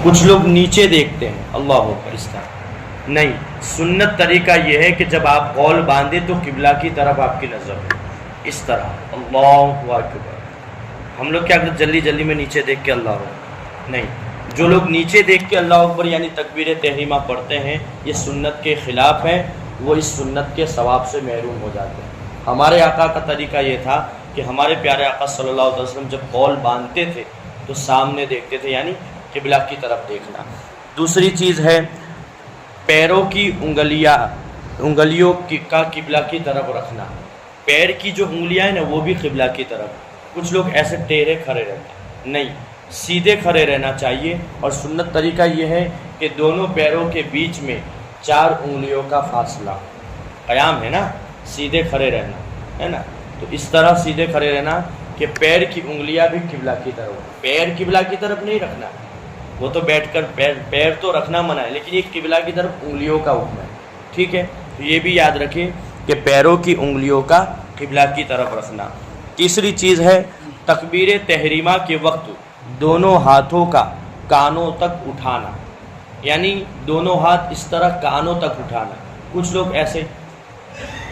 کچھ لوگ نیچے دیکھتے ہیں اللہ اکبر اس طرح نہیں، سنت طریقہ یہ ہے کہ جب آپ قول باندھے تو قبلہ کی طرف آپ کی نظر ہو، اس طرح اللہ اکبر۔ ہم لوگ کیا کرتے جلدی جلدی میں نیچے دیکھ کے اللہ اکبر، نہیں، جو لوگ نیچے دیکھ کے اللہ اکبر یعنی تکبیر تحریمہ پڑھتے ہیں یہ سنت کے خلاف ہے، وہ اس سنت کے ثواب سے محروم ہو جاتے ہیں۔ ہمارے آقا کا طریقہ یہ تھا کہ ہمارے پیارے آقا صلی اللہ علیہ وسلم جب قول باندھتے تھے تو سامنے دیکھتے تھے، یعنی قبلہ کی طرف دیکھنا۔ دوسری چیز ہے پیروں کی انگلیوں کا قبلہ کی طرف رکھنا۔ پیر کی جو انگلیاں ہیں نا وہ بھی قبلہ کی طرف۔ کچھ لوگ ایسے ٹیڑھے کھڑے رہتے ہیں، نہیں، سیدھے کھڑے رہنا چاہیے، اور سنت طریقہ یہ ہے کہ دونوں پیروں کے بیچ میں 4 انگلیوں کا فاصلہ، قیام ہے نا، سیدھے کھڑے رہنا ہے نا، تو اس طرح سیدھے کھڑے رہنا کہ پیر کی انگلیاں بھی قبلہ کی طرف۔ پیر قبلہ کی طرف نہیں رکھنا، وہ تو بیٹھ کر پیر تو رکھنا منع ہے، لیکن یہ قبلہ کی طرف انگلیوں کا حکم ہے، ٹھیک ہے؟ تو یہ بھی یاد رکھیں کہ پیروں کی انگلیوں کا قبلہ کی طرف رکھنا۔ تیسری چیز ہے تکبیر تحریمہ کے وقت دونوں ہاتھوں کا کانوں تک اٹھانا، یعنی دونوں ہاتھ اس طرح کانوں تک اٹھانا۔ کچھ لوگ ایسے،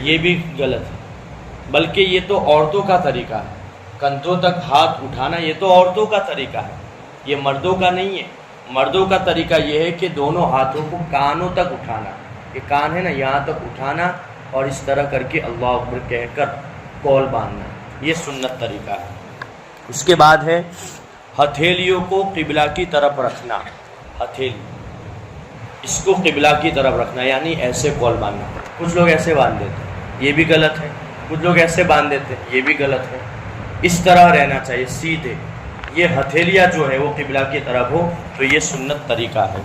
یہ بھی غلط ہے، بلکہ یہ تو عورتوں کا طریقہ ہے، کندھوں تک ہاتھ اٹھانا یہ تو عورتوں کا طریقہ ہے، یہ مردوں کا نہیں ہے۔ مردوں کا طریقہ یہ ہے کہ دونوں ہاتھوں کو کانوں تک اٹھانا، یہ کان ہے نا یہاں تک اٹھانا، اور اس طرح کر کے اللہ اکبر کہہ کر قول باندھنا، یہ سنت طریقہ ہے۔ اس کے بعد ہے ہتھیلیوں کو قبلہ کی طرف رکھنا، ہتھیلی اس کو قبلہ کی طرف رکھنا یعنی ایسے قول باندھنا۔ کچھ لوگ ایسے باندھ دیتے ہیں، یہ بھی غلط ہے، کچھ لوگ ایسے باندھ دیتے ہیں، یہ بھی غلط ہے۔ اس طرح رہنا چاہیے سیدھے، یہ ہتھیلیاں جو ہے وہ قبلہ کی طرف ہو تو یہ سنت طریقہ ہے۔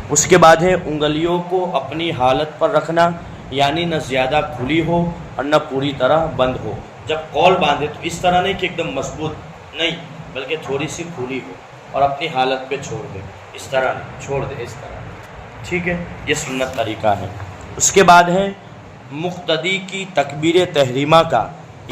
اس کے بعد ہے انگلیوں کو اپنی حالت پر رکھنا، یعنی نہ زیادہ کھلی ہو اور نہ پوری طرح بند ہو۔ جب قول باندھے تو اس طرح نہیں کہ ایک دم مضبوط نہیں، بلکہ تھوڑی سی کھلی ہو اور اپنی حالت پہ چھوڑ دے، اس طرح نہیں، چھوڑ دے اس طرح، ٹھیک ہے؟ یہ سنت طریقہ ہے۔ اس کے بعد ہے مقتدی کی تکبیر تحریمہ کا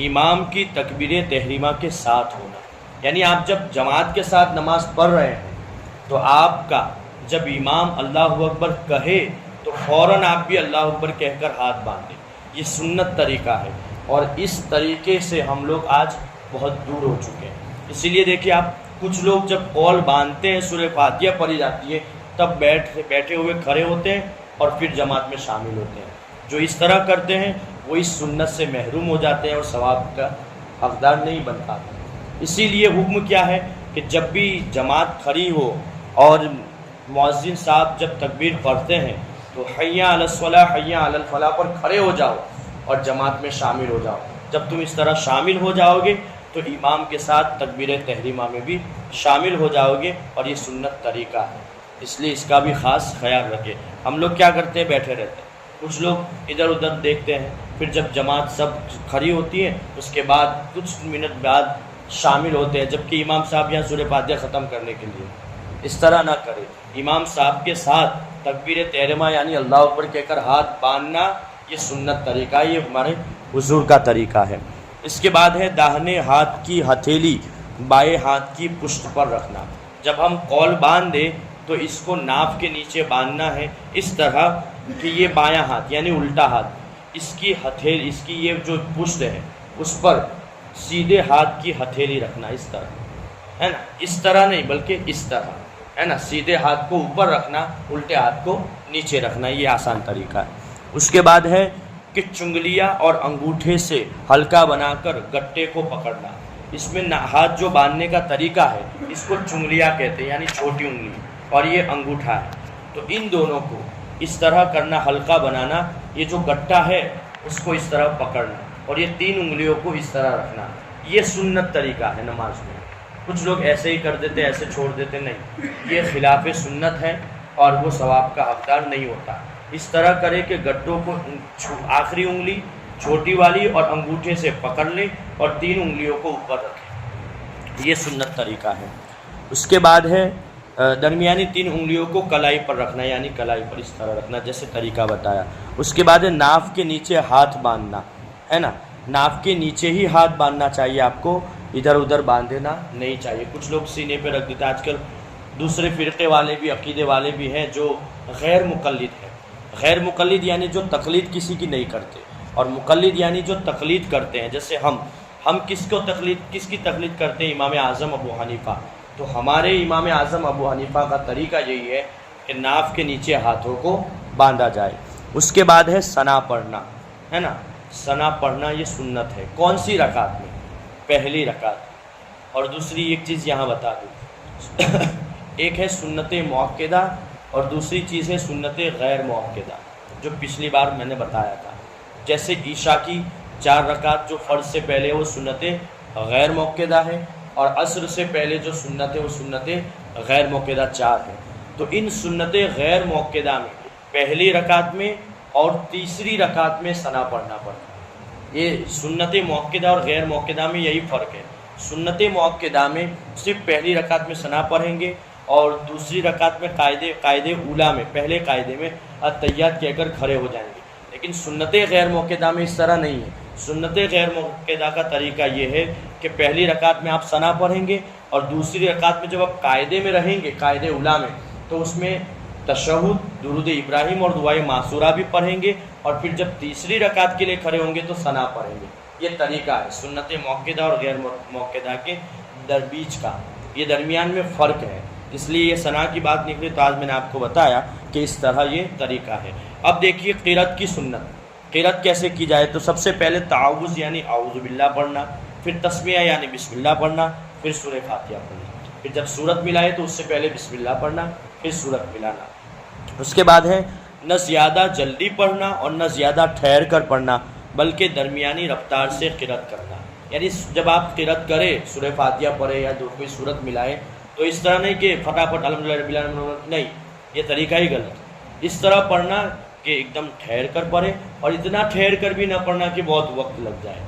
امام کی تکبیر تحریمہ کے ساتھ ہونا، یعنی آپ جب جماعت کے ساتھ نماز پڑھ رہے ہیں تو آپ کا جب امام اللہ اکبر کہے تو فوراً آپ بھی اللہ اکبر کہہ کر ہاتھ باندھیں، یہ سنت طریقہ ہے، اور اس طریقے سے ہم لوگ آج بہت دور ہو چکے ہیں۔ اسی لیے دیکھیے آپ، کچھ لوگ جب قول باندھتے ہیں سورہ فاتحہ پڑھی جاتی ہے تب بیٹھے ہوئے کھڑے ہوتے ہیں اور پھر جماعت میں شامل ہوتے ہیں۔ جو اس طرح کرتے ہیں وہ اس سنت سے محروم ہو جاتے ہیں اور ثواب کا حقدار نہیں بن پاتے۔ اسی لیے حکم کیا ہے کہ جب بھی جماعت کھڑی ہو اور مؤذن صاحب جب تکبیر پڑھتے ہیں تو حی علی الصلاۃ حی علی الفلاح پر کھڑے ہو جاؤ اور جماعت میں شامل ہو جاؤ۔ جب تم اس طرح شامل ہو جاؤ گے تو امام کے ساتھ تکبیر تحریمہ میں بھی شامل ہو جاؤ گے، اور یہ سنت طریقہ ہے، اس لیے اس کا بھی خاص خیال رکھیں۔ ہم لوگ کیا کرتے ہیں، بیٹھے رہتے ہیں، کچھ لوگ ادھر ادھر دیکھتے ہیں، پھر جب جماعت سب کھڑی ہوتی ہے اس کے بعد کچھ منٹ بعد شامل ہوتے ہیں، جبکہ امام صاحب یہاں سورہ فاتحہ ختم کرنے کے لیے۔ اس طرح نہ کرے، امام صاحب کے ساتھ تکبیر تحریمہ یعنی اللہ اکبر کہہ کر ہاتھ باندھنا یہ سنت طریقہ ہے، یہ ہمارے حضور کا طریقہ ہے۔ اس کے بعد ہے داہنے ہاتھ کی ہتھیلی بائیں ہاتھ کی پشت پر رکھنا۔ جب ہم قول باندھ دیں تو اس کو ناف کے نیچے باندھنا ہے اس طرح کہ یہ بایاں ہاتھ یعنی الٹا ہاتھ، اس کی ہتھیلی، اس کی یہ جو پشت ہے اس پر سیدھے ہاتھ کی ہتھیلی رکھنا، اس طرح ہے نا، اس طرح نہیں بلکہ اس طرح ہے نا، سیدھے ہاتھ کو اوپر رکھنا، الٹے ہاتھ کو نیچے رکھنا، یہ آسان طریقہ ہے۔ اس کے بعد ہے کہ چنگلیاں اور انگوٹھے سے ہلکا بنا کر گٹے کو پکڑنا۔ اس میں ہاتھ جو باندھنے کا طریقہ ہے اس کو چنگلیاں کہتے ہیں، یعنی چھوٹی انگلی، اور یہ انگوٹھا ہے، تو ان دونوں کو اس طرح کرنا، ہلکا بنانا، یہ جو گٹا ہے اس کو اس طرح پکڑنا، اور یہ 3 انگلیوں کو اس طرح رکھنا، یہ سنت طریقہ ہے نماز میں۔ کچھ لوگ ایسے ہی کر دیتے، ایسے چھوڑ دیتے، نہیں، یہ خلاف سنت ہے اور وہ ثواب کا حقدار نہیں ہوتا۔ اس طرح کرے کہ گٹوں کو آخری انگلی چھوٹی والی اور انگوٹھے سے پکڑ لیں اور 3 انگلیوں کو اوپر رکھیں، یہ سنت طریقہ ہے۔ اس کے بعد ہے درمیانی 3 انگلیوں کو کلائی پر رکھنا، یعنی کلائی پر اس طرح رکھنا جیسے طریقہ بتایا۔ اس کے بعد ہے ناف کے نیچے ہاتھ باندھنا، ہے نا، ناف کے نیچے ہی ہاتھ باندھنا چاہیے آپ کو، ادھر ادھر باندھنا نہیں چاہیے۔ کچھ لوگ سینے پہ رکھ دیتے ہیں، آج کل دوسرے فرقے والے بھی، عقیدے والے بھی ہیں جو غیر مقلد ہیں۔ غیر مقلد یعنی جو تقلید کسی کی نہیں کرتے، اور مقلد یعنی جو تقلید کرتے ہیں۔ جیسے ہم کس کی تقلید کرتے ہیں؟ امام اعظم ابو حنیفہ۔ تو ہمارے امام اعظم ابو حنیفہ کا طریقہ یہی ہے کہ ناف کے نیچے ہاتھوں کو باندھا جائے۔ اس کے بعد ہے ثنا پڑھنا، ہے نا، ثنا پڑھنا یہ سنت ہے۔ کون سی رکعت میں؟ پہلی رکعت۔ اور دوسری ایک چیز یہاں بتا دوں، ایک ہے سنت مؤکدہ اور دوسری چیز ہے سنت غیر مؤکدہ، جو پچھلی بار میں نے بتایا تھا۔ جیسے عشاء کی 4 رکعت جو فرض سے پہلے وہ سنت غیر مؤکدہ ہے، اور عصر سے پہلے جو سنت ہے وہ سنت غیر مؤکدہ 4 ہے۔ تو ان سنت غیر مؤکدہ میں پہلی رکعت میں اور تیسری رکعت میں ثنا پڑھنا پڑتا ہے۔ یہ سنت مؤکدہ اور غیر مؤکدہ میں یہی فرق ہے۔ سنت مؤکدہ میں صرف پہلی رکعت میں ثنا پڑھیں گے، اور دوسری رکعت میں قاعدے اولا میں، پہلے قاعدے میں التحیات کہہ کر کھڑے ہو جائیں گے۔ لیکن سنت غیر مؤکدہ میں اس طرح نہیں ہے۔ سنت غیر مؤکدہ کا طریقہ یہ ہے کہ پہلی رکعت میں آپ ثنا پڑھیں گے، اور دوسری رکعت میں جب آپ قاعدے میں رہیں گے، قاعدے اولا میں، تو اس میں تشہد، درود ابراہیم اور دعائے معصورہ بھی پڑھیں گے، اور پھر جب تیسری رکعت کے لیے کھڑے ہوں گے تو ثنا پڑھیں گے۔ یہ طریقہ ہے سنت مؤکدہ اور غیر مؤکدہ کے دربیچ کا، یہ درمیان میں فرق ہے۔ اس لیے یہ ثنا کی بات نکلی تو آج میں نے آپ کو بتایا کہ اس طرح یہ طریقہ ہے۔ اب دیکھیے قرأت کی سنت، قرأت کیسے کی جائے؟ تو سب سے پہلے تعوذ یعنی اعوذ باللہ پڑھنا، پھر تسمیہ یعنی بسم اللہ پڑھنا، پھر سورہ فاتحہ پڑھنا، پھر جب سورت ملائے تو اس سے پہلے بسم اللہ پڑھنا، پھر سورت ملانا۔ اس کے بعد ہے نہ زیادہ جلدی پڑھنا اور نہ زیادہ ٹھہر کر پڑھنا، بلکہ درمیانی رفتار سے قرأت کرنا۔ یعنی جب آپ قرأت کریں، سورہ فاتحہ پڑھے یا کوئی سورت ملائے، تو اس طرح نہیں کہ فٹافٹ الحمدللہ رب العالمین، نہیں، یہ طریقہ ہی غلط ہے۔ اس طرح پڑھنا کہ ایک دم ٹھہر کر پڑھے، اور اتنا ٹھہر کر بھی نہ پڑھنا کہ بہت وقت لگ جائے۔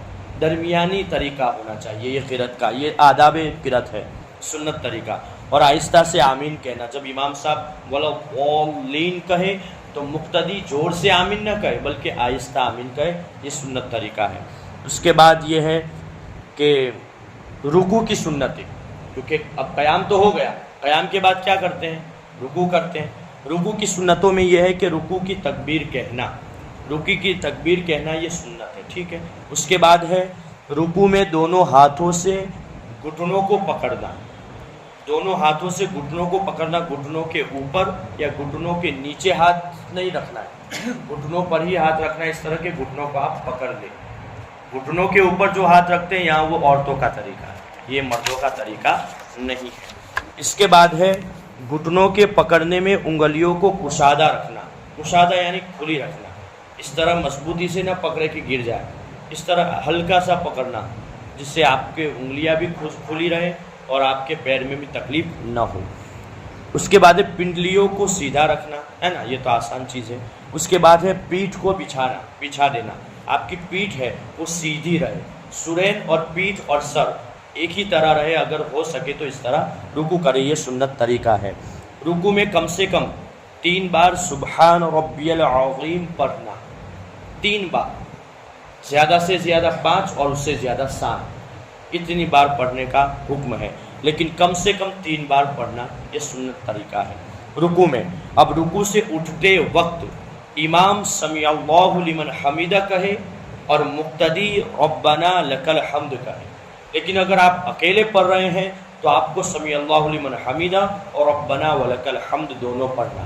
درمیانی طریقہ ہونا چاہیے یہ قرأت کا، یہ آداب قرأت ہے، سنت طریقہ۔ اور آہستہ سے آمین کہنا، جب امام صاحب وَلَضَّالِّينَ کہے تو مقتدی زور سے آمین نہ کہے بلکہ آہستہ آمین کہے، یہ سنت طریقہ ہے۔ اس کے بعد یہ ہے کہ رکوع کی سنت ہے، کیونکہ اب قیام تو ہو گیا، قیام کے بعد کیا کرتے ہیں؟ رکوع کرتے ہیں۔ رکوع کی سنتوں میں یہ ہے کہ رکوع کی تکبیر کہنا، رکوع کی تکبیر کہنا یہ سنت ہے، ٹھیک ہے۔ اس کے بعد ہے رکوع میں دونوں ہاتھوں سے گھٹنوں کو پکڑنا، دونوں ہاتھوں سے گھٹنوں کو پکڑنا، گھٹنوں کے اوپر یا گھٹنوں کے نیچے ہاتھ نہیں رکھنا ہے، گھٹنوں پر ہی ہاتھ رکھنا ہے، اس طرح کے گھٹنوں کو آپ پکڑ لیں۔ گھٹنوں کے اوپر جو ہاتھ رکھتے ہیں یہاں وہ عورتوں کا طریقہ ہے، یہ مردوں کا طریقہ نہیں ہے۔ اس کے بعد ہے گھٹنوں کے پکڑنے میں انگلیوں کو کشادہ رکھنا، کشادہ یعنی کھلی رکھنا، اس طرح مضبوطی سے نہ پکڑے کہ گر جائے، اس طرح ہلکا سا پکڑنا جس سے آپ کے انگلیاں بھی کھلی رہے اور آپ کے پیر میں بھی تکلیف نہ ہو۔ اس کے بعد ہے پنڈلیوں کو سیدھا رکھنا، ہے نا، یہ تو آسان چیز ہے۔ اس کے بعد ہے پیٹھ کو بچھا دینا، آپ کی پیٹھ ہے وہ سیدھی رہے، سرین اور پیٹھ اور سر ایک ہی طرح رہے، اگر ہو سکے تو اس طرح رکوع کرے، یہ سنت طریقہ ہے۔ رکوع میں کم سے کم 3 بار سبحان ربی العظیم پڑھنا، 3 بار، زیادہ سے زیادہ 5 اور اس سے زیادہ 7، اتنی بار پڑھنے کا حکم ہے، لیکن کم سے کم 3 بار پڑھنا یہ سنت طریقہ ہے رکوع میں۔ اب رکوع سے اٹھتے وقت امام سمیع اللہ لمن حمیدہ کہے اور مقتدی ربنا لک الحمد کہے، لیکن اگر آپ اکیلے پڑھ رہے ہیں تو آپ کو سمیع اللہ لمن حمیدہ اور ربنا ولک الحمد دونوں پڑھنا۔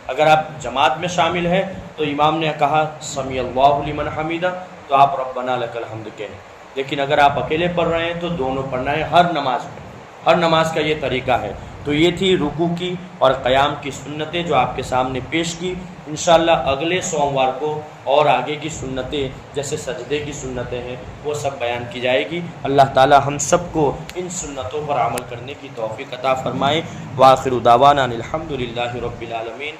اگر آپ جماعت میں شامل ہیں تو امام نے کہا سمیع اللہ لمن حمیدہ تو آپ ربنا لک الحمد کہیں، لیکن اگر آپ اکیلے پڑھ رہے ہیں تو دونوں پڑھنا ہے ہر نماز میں، ہر نماز کا یہ طریقہ ہے۔ تو یہ تھی رکوع کی اور قیام کی سنتیں جو آپ کے سامنے پیش کی۔ انشاءاللہ اگلے سوموار کو اور آگے کی سنتیں جیسے سجدے کی سنتیں ہیں وہ سب بیان کی جائے گی۔ اللہ تعالی ہم سب کو ان سنتوں پر عمل کرنے کی توفیق عطا فرمائے۔ وآخر دعوانا الحمدللہ رب العالمین۔